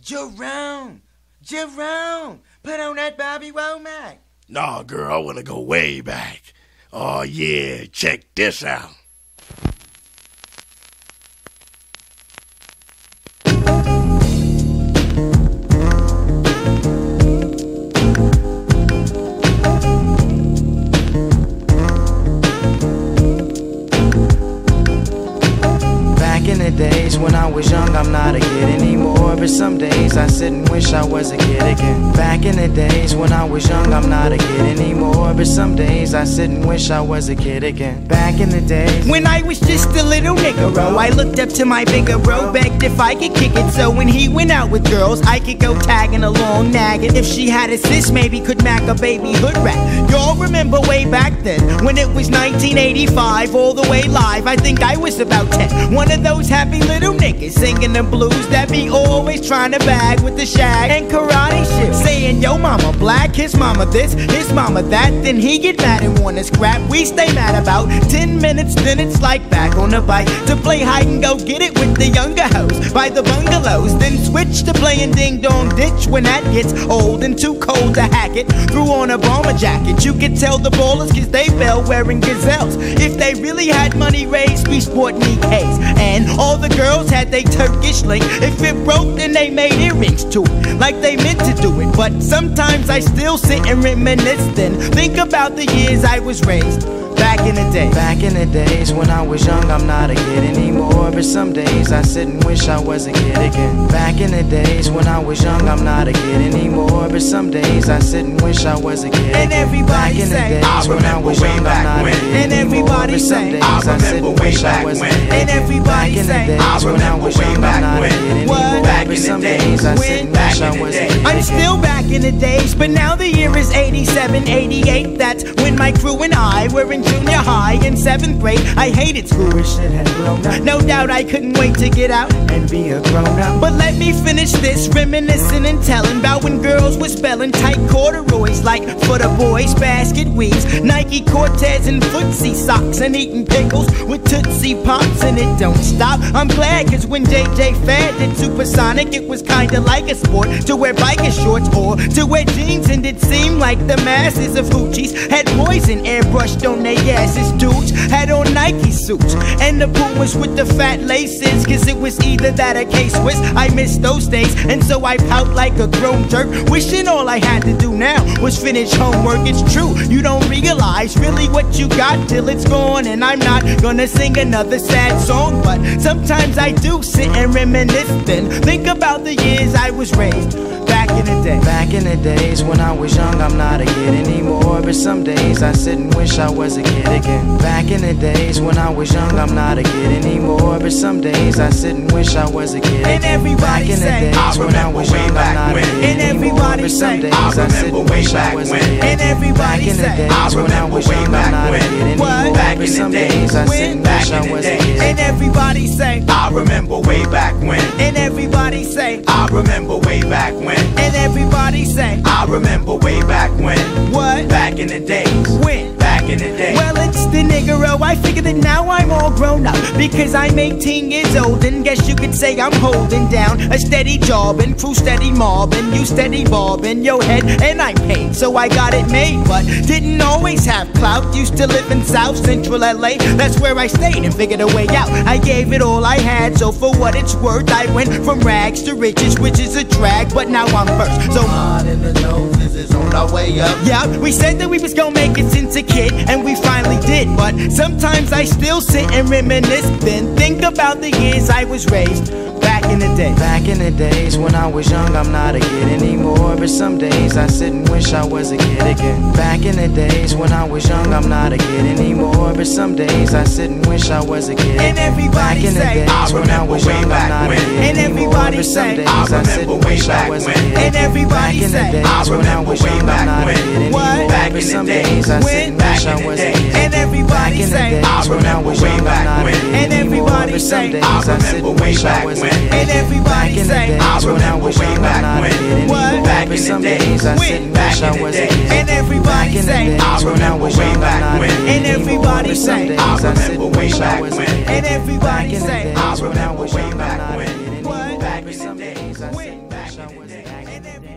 Jerome! Jerome! Put on that Bobby Womack! Nah, girl, I wanna go way back. Oh yeah, check this out. Days when I was young, I'm not a kid anymore. But some days I sit and wish I was a kid again. Back in the days when I was young, I'm not a kid anymore. But some days I sit and wish I was a kid again. Back in the days when I was just a little nigga-ro, I looked up to my bigger bro, begged if I could kick it. So when he went out with girls, I could go tagging along, nagging. If she had a sis, maybe could mac a baby hood rat. Y'all remember way back then, when it was 1985, all the way live. I think I was about 10. One of those happy little niggas singing the blues that be always trying to bag with the shag and karate shit, saying yo mama black, his mama this, his mama that. Then he get mad and wanna scrap. We stay mad about 10 minutes, then it's like back on the bike to play hide and go get it with the younger hoes by the bungalows. Then switch to playing ding dong ditch when that gets old and too cold to hack it. Threw on a bomber jacket, you could tell the ballers cause they fell wearing gazelles. If they really had money raised, we sport Nikes. And all the girls had they Turkish link. If it broke, then they made earrings to it, like they meant to do it. But sometimes I still sit and reminisce, then think about the years I was raised. Back in the day. Back in the days when I was young, I'm not a kid anymore. But some days I sit and wish I was a kid again. Back in the days when I was young, I'm not a kid anymore. But some days I sit and wish I was a kid. And everybody say, I remember way back when. And everybody say, I remember way back when. And everybody say, I remember way back when. What? But some days I sit and wish I was a kid. I'm still back in the days, but now the year is 87, 88. That's when my crew and I were in junior high in 7th grade. I hated school, shit had grown up. No doubt I couldn't wait to get out and be a grown up. But let me finish this, reminiscing and telling about when girls were spelling tight corduroys like for the boys, basket weaves, Nike Cortez and footsie socks, and eating pickles with Tootsie Pops. And it don't stop, I'm glad, cause when JJ Fad did Supersonic, it was kinda like a sport to wear biker shorts or to wear jeans. And it seemed like the masses of hoochies had poison airbrushed on their asses. Dudes had on Nike suits and the Pumas with the fat laces, cause it was either that or K-Swiss. I miss those days, and so I pout like a grown jerk, wishing all I had to do now was finish homework. It's true, you don't realize really what you got till it's gone. And I'm not gonna sing another sad song, but sometimes I do sit and reminisce, then think about the years I was raised. Back in the day. Back in the days when I was young, I'm not a kid anymore. But some days I sit and wish I was a kid again. Back in the days when I was young, I'm not a kid anymore. But some days I sit and wish I was a kid again. And everybody say, I remember way back when. And everybody say, I remember way back when. And everybody say, I remember way back when. What? Back in the days I sit and wish I was a kid. And everybody say, I remember way back when. And everybody say, I remember way back when. And everybody say, I remember way back when. What? Back in the days. When? Back in the day. Well, it's the nigger-o. I figured that now I'm all grown up because I'm 18 years old, and guess you could say I'm holding down a steady job and crew steady mobbing, you steady bobbing your head, and I'm paid, so I got it made. But didn't always have clout. Used to live in South Central LA. That's where I stayed and figured a way out. I gave it all I had, so for what it's worth, I went from rags to riches, which is a drag, but now I'm first. So Hard in the noses is on our way up. yeah, we said that we was gonna make it since a kid, and we finally did. But sometimes I still sit and reminisce, then think about the years I was raised. Back in the day. Back in the days when I was young, I'm not a kid anymore. But some days I sit and wish I was a kid again. Back in the days when I was young, I'm not a kid anymore. But some days I sit and wish I was a kid. And everybody say, I remember way back when. And everybody say, I remember way back when. And everybody say, I remember way back when. What? Back in the days I sit and wish I was a kid. And everybody say, I remember way back when. And everybody say, I remember way back when. And everybody say, I remember way back when. What? Back in the days I sit and wish I was a kid. And everybody say, I remember way back when. And everybody say, I remember way back when. And everybody say, I remember way back when. What? Back in the days I sit and wish wish I was a kid.